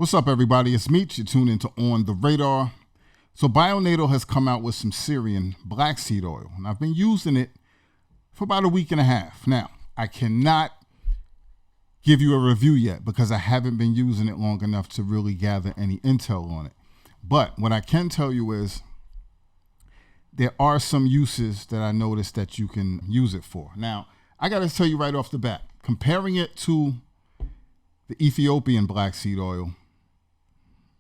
What's up, everybody? It's Meech. You're tuned into On the Radar. So Bionatal has come out with some Syrian black seed oil, and I've been using it for about a week and a half. Now, I cannot give you a review yet because I haven't been using it long enough to really gather any intel on it. But what I can tell you is there are some uses that I noticed that you can use it for. Now, I got to tell you right off the bat, comparing it to the Ethiopian black seed oil,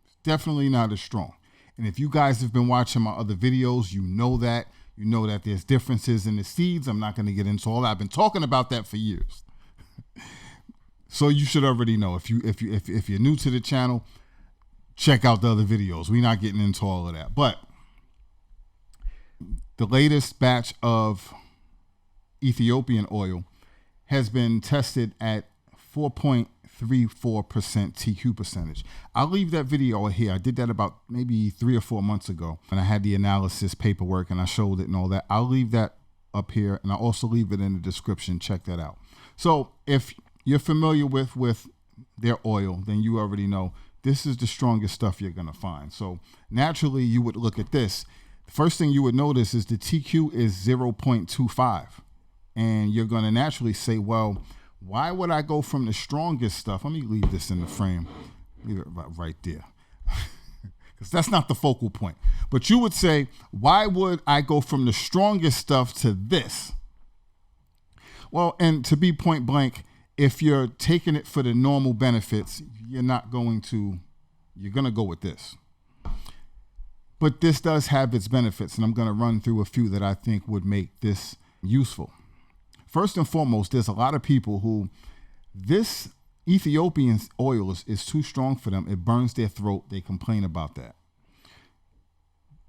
it's definitely not as strong. And if you guys have been watching my other videos, you know that there's differences in the seeds. I'm not going to get into all that. I've been talking about that for years. So you should already know. If you're new to the channel, check out the other videos. We're not getting into all of that. But the latest batch of Ethiopian oil has been tested at 4.34% TQ percentage. I'll leave that video here. I did that about maybe 3 or 4 months ago, and I had the analysis paperwork and I showed it and all that. I'll leave that up here, and I'll also leave it in the description. Check that out. So if you're familiar with their oil, then you already know this is the strongest stuff you're going to find. So naturally, you would look at this. The first thing you would notice is the TQ is 0.25. And you're going to naturally say, well, why would I go from the strongest stuff? Let me leave this in the frame. Leave it right there. Because that's not the focal point. But you would say, why would I go from the strongest stuff to this? Well, and to be point blank, if you're taking it for the normal benefits, you're going to go with this. But this does have its benefits, and I'm going to run through a few that I think would make this useful. First and foremost, there's a lot of people who this Ethiopian oil is too strong for them. It burns their throat. They complain about that.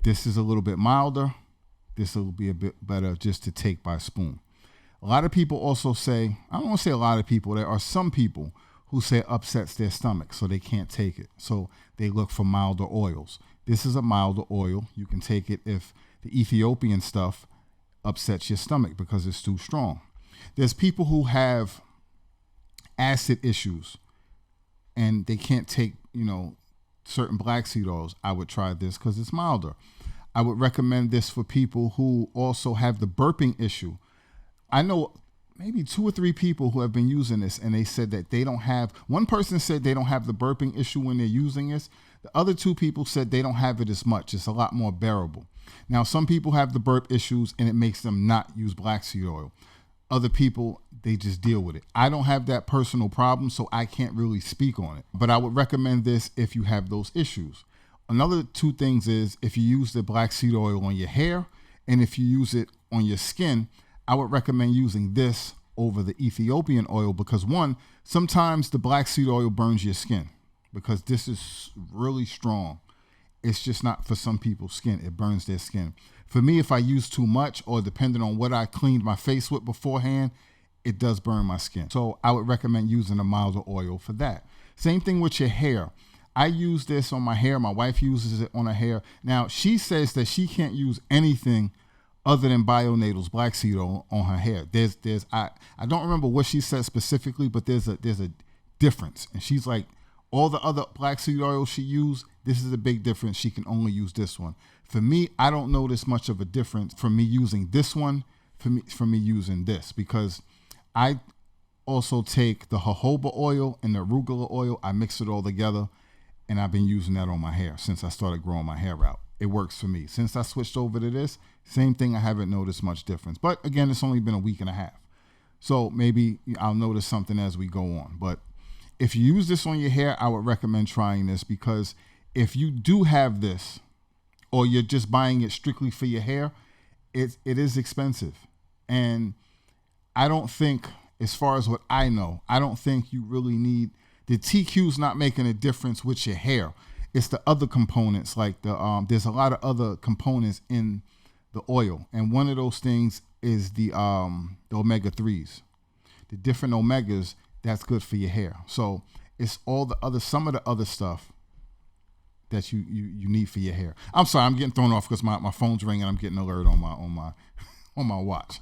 This is a little bit milder. This will be a bit better just to take by spoon. A lot of people also say, I don't want to say a lot of people, there are some people who say it upsets their stomach, so they can't take it. So they look for milder oils. This is a milder oil. You can take it if the Ethiopian stuff upsets your stomach because it's too strong. There's people who have acid issues and they can't take, certain black seed oils. I would try this because it's milder. I would recommend this for people who also have the burping issue. I know maybe 2 or 3 people who have been using this, and they said that they don't have, one person said they don't have the burping issue when they're using this. The other 2 people said they don't have it as much. It's a lot more bearable. Now, some people have the burp issues and it makes them not use black seed oil. Other people, they just deal with it. I don't have that personal problem, so I can't really speak on it. But I would recommend this if you have those issues. Another 2 things is if you use the black seed oil on your hair and if you use it on your skin, I would recommend using this over the Ethiopian oil because one, sometimes the black seed oil burns your skin because this is really strong. It's just not for some people's skin. It burns their skin. For me, if I use too much or depending on what I cleaned my face with beforehand, it does burn my skin. So I would recommend using a milder oil for that. Same thing with your hair. I use this on my hair. My wife uses it on her hair. Now, she says that she can't use anything other than Bionatal's black seed oil on her hair. I don't remember what she said specifically, but there's a difference. And she's like, all the other black seed oils she used, this is a big difference. She can only use this one. For me, I don't notice much of a difference from me using this one, from me using this, because I also take the jojoba oil and the arugula oil. I mix it all together, and I've been using that on my hair since I started growing my hair out. It works for me. Since I switched over to this, same thing, I haven't noticed much difference. But again, it's only been a week and a half. So maybe I'll notice something as we go on. But if you use this on your hair, I would recommend trying this because if you do have this or you're just buying it strictly for your hair, it is expensive. And I don't think, as far as what I know, I don't think you really need, the TQ's not making a difference with your hair. It's the other components, like there's a lot of other components in the oil. And one of those things is the omega-3s. The different omegas, that's good for your hair. So it's all some of the other stuff that you need for your hair. I'm sorry, I'm getting thrown off because my phone's ringing. I'm getting an alert on my watch.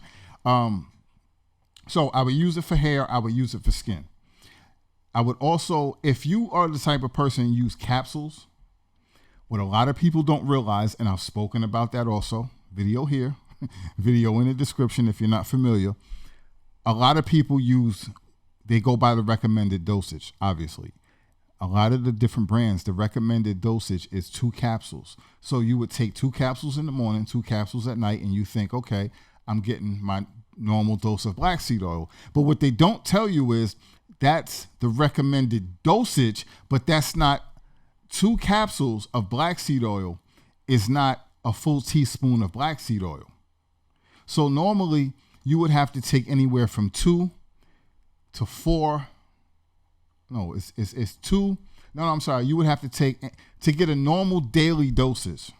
So I would use it for hair. I would use it for skin. I would also, if you are the type of person who use capsules, what a lot of people don't realize, and I've spoken about that also, video here, video in the description if you're not familiar, a lot of people they go by the recommended dosage, obviously. A lot of the different brands, the recommended dosage is 2 capsules. So you would take 2 capsules in the morning, 2 capsules at night, and you think, okay, I'm getting my normal dose of black seed oil. But what they don't tell you is that's the recommended dosage, but that's not 2 capsules of black seed oil is not a full teaspoon of black seed oil. So normally you would have to take anywhere from 2 to 4. No, it's 2. No, I'm sorry. You would have to take, to get a normal daily dosage,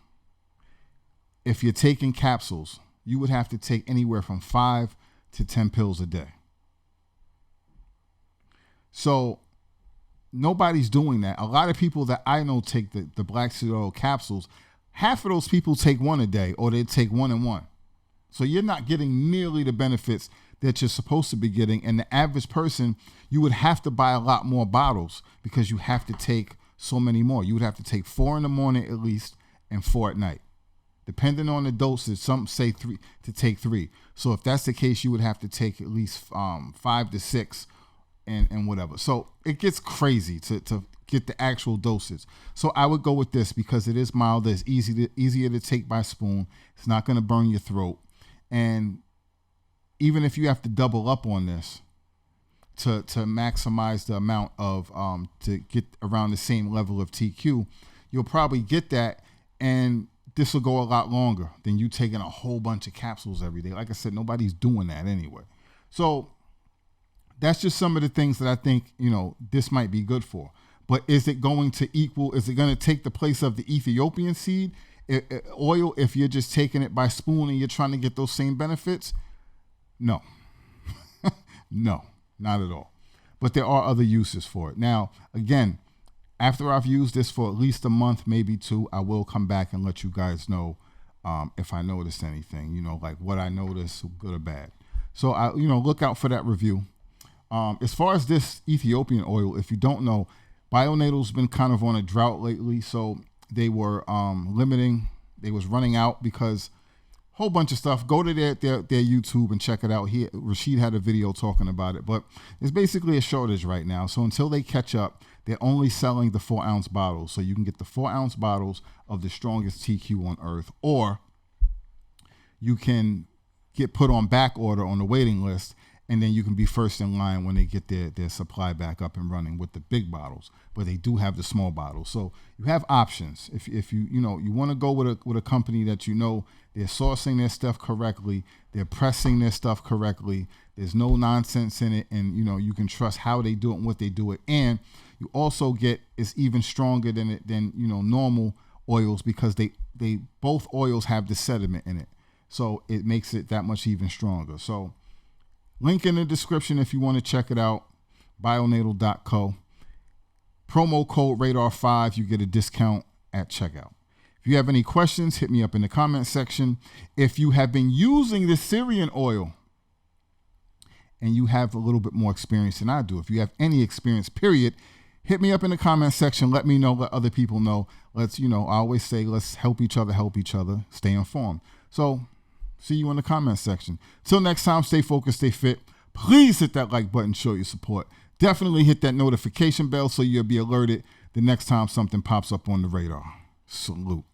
if you're taking capsules, you would have to take anywhere from 5 to 10 pills a day. So nobody's doing that. A lot of people that I know take the black seed oil capsules. Half of those people take 1 a day, or they take 1 and 1. So you're not getting nearly the benefits that you're supposed to be getting. And the average person, you would have to buy a lot more bottles because you have to take so many more. You would have to take 4 in the morning at least and 4 at night. Depending on the dosage, some say 3 to take 3. So if that's the case, you would have to take at least 5 to 6 and whatever. So it gets crazy to get the actual dosage. So I would go with this because it is milder. It's easier to take by spoon. It's not going to burn your throat. And even if you have to double up on this to maximize the amount of, to get around the same level of TQ, you'll probably get that. And this will go a lot longer than you taking a whole bunch of capsules every day. Like I said, nobody's doing that anyway. So that's just some of the things that I think, this might be good for. But is it going to take the place of the Ethiopian seed oil if you're just taking it by spoon and you're trying to get those same benefits? No. No, not at all. But there are other uses for it. Now, again, after I've used this for at least a month, maybe 2, I will come back and let you guys know if I noticed anything, like what I noticed, good or bad. So, look out for that review. As far as this Ethiopian oil, if you don't know, Bionatal's been kind of on a drought lately. So they were they was running out because whole bunch of stuff. Go to their YouTube and check it out. Rashid had a video talking about it, but it's basically a shortage right now. So until they catch up, they're only selling the 4-ounce bottles. So you can get the 4-ounce bottles of the strongest TQ on earth, or you can get put on back order on the waiting list, and then you can be first in line when they get their supply back up and running with the big bottles. But they do have the small bottles, so you have options. If you want to go with a company that they're sourcing their stuff correctly, they're pressing their stuff correctly, there's no nonsense in it, and you can trust how they do it and what they do it, and you also get, it's even stronger than normal oils because they both oils have the sediment in it, so it makes it that much even stronger. So link in the description if you want to check it out, bionatal.co. Promo code radar5, you get a discount at checkout. If you have any questions, hit me up in the comment section. If you have been using the Syrian oil and you have a little bit more experience than I do, if you have any experience, period, hit me up in the comment section. Let me know, let other people know. Let's, I always say, let's help each other, stay informed. So see you in the comment section. Till next time, stay focused, stay fit. Please hit that like button, show your support. Definitely hit that notification bell so you'll be alerted the next time something pops up on the radar. Salute.